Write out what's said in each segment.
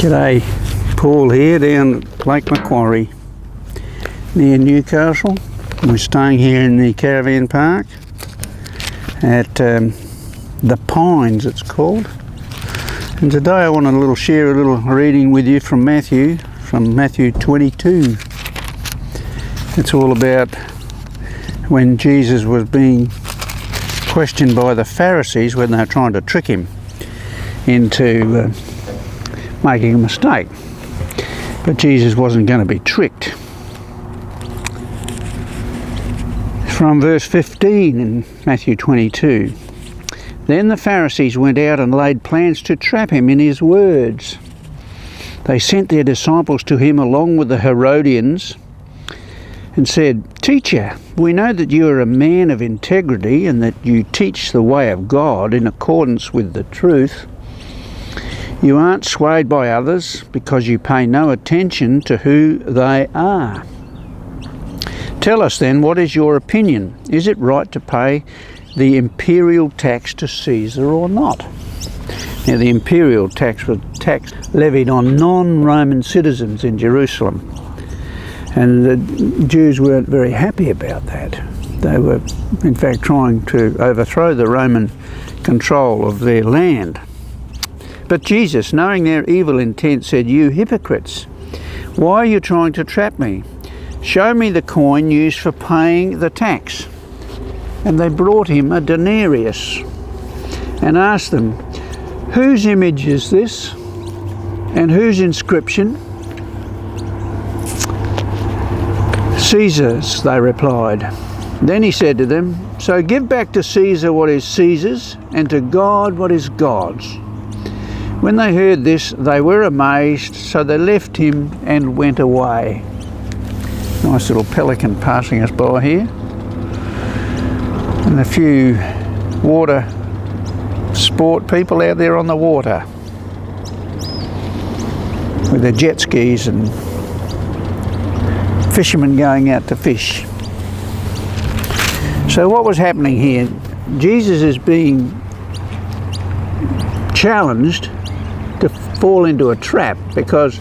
G'day, Paul here down at Lake Macquarie near Newcastle. We're staying here in the caravan park at the Pines it's called. And today I want to share a little reading with you from Matthew 22. It's all about when Jesus was being questioned by the Pharisees when they were trying to trick him into making a mistake. But Jesus wasn't going to be tricked. From verse 15 in Matthew 22. Then the Pharisees went out and laid plans to trap him in his words. They sent their disciples to him along with the Herodians and said, "Teacher, we know that you are a man of integrity and that you teach the way of God in accordance with the truth. You aren't swayed by others because you pay no attention to who they are. Tell us then, what is your opinion? Is it right to pay the imperial tax to Caesar or not?" Now, the imperial tax was tax levied on non-Roman citizens in Jerusalem. And the Jews weren't very happy about that. They were, in fact, trying to overthrow the Roman control of their land. But Jesus, knowing their evil intent, said, "You hypocrites, why are you trying to trap me? Show me the coin used for paying the tax." And they brought him a denarius and asked them, "Whose image is this? And whose inscription?" "Caesar's," they replied. Then he said to them, "So give back to Caesar what is Caesar's, and to God what is God's." When they heard this, they were amazed, so they left him and went away. Nice little pelican passing us by here. And a few water sport people out there on the water with their jet skis and fishermen going out to fish. So what was happening here? Jesus is being challenged to fall into a trap, because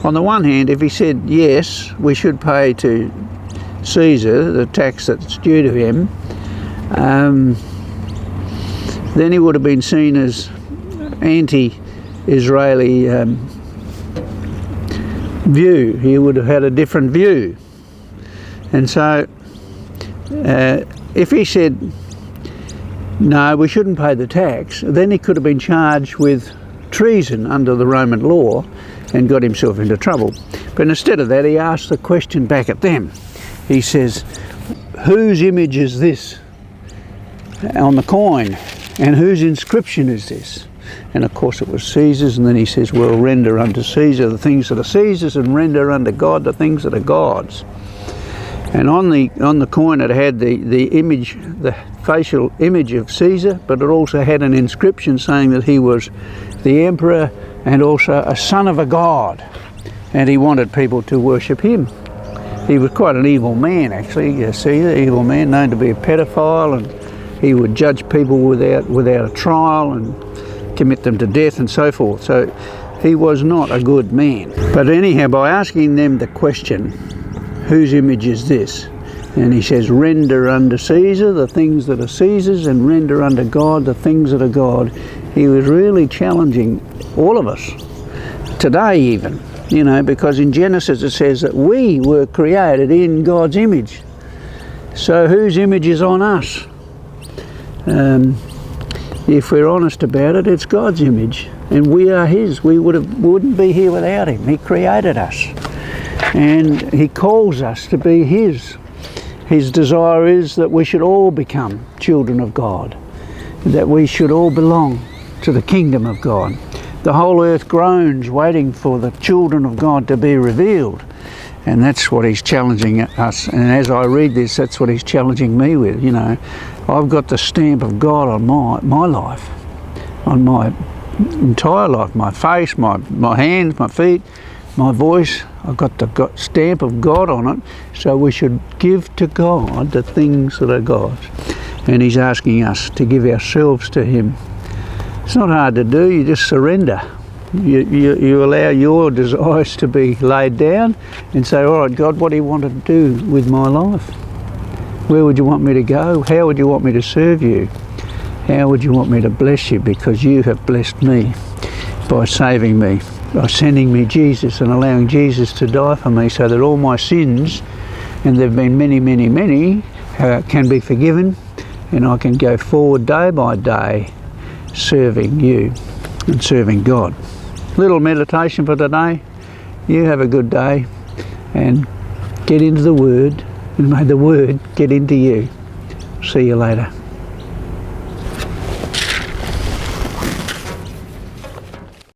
on the one hand, if he said yes, we should pay to Caesar the tax that's due to him, then he would have been seen as anti-Israeli view. He would have had a different view. And so if he said no, we shouldn't pay the tax, then he could have been charged with treason under the Roman law and got himself into trouble. But instead of that, he asked the question back at them. He says, "Whose image is this on the coin, and whose inscription is this?" And of course it was Caesar's. And then he says, "Well, render unto Caesar the things that are Caesar's, and render unto God the things that are God's." And on the coin it had the image, the facial image of Caesar, but it also had an inscription saying that he was the emperor and also a son of a god, and he wanted people to worship him. He was quite an evil man, actually. Caesar, evil man, known to be a pedophile, and he would judge people without a trial and commit them to death and so forth. So he was not a good man. But anyhow, by asking them the question, "Whose image is this?" and he says, "Render unto Caesar the things that are Caesar's, and render unto God the things that are God," he was really challenging all of us today even, because in Genesis it says that we were created in God's image. So whose image is on us? If we're honest about it, it's God's image, and we are his. We wouldn't be here without him. He created us, and he calls us to be his. His desire is that we should all become children of God, that we should all belong to the kingdom of God. The whole earth groans waiting for the children of God to be revealed. And that's what he's challenging us. And as I read this, that's what he's challenging me with. I've got the stamp of God on my life, on my entire life, my face, my hands, my feet, my voice. I've got the stamp of God on it. So we should give to God the things that are God's. And he's asking us to give ourselves to him. It's not hard to do. You just surrender. You allow your desires to be laid down and say, all right, God, what do you want to do with my life? Where would you want me to go? How would you want me to serve you? How would you want me to bless you? Because you have blessed me by saving me, by sending me Jesus and allowing Jesus to die for me so that all my sins, and there have been many, many, many, can be forgiven, and I can go forward day by day serving you and serving God. Little meditation for today. You have a good day and get into the Word, and may the Word get into you. See you later.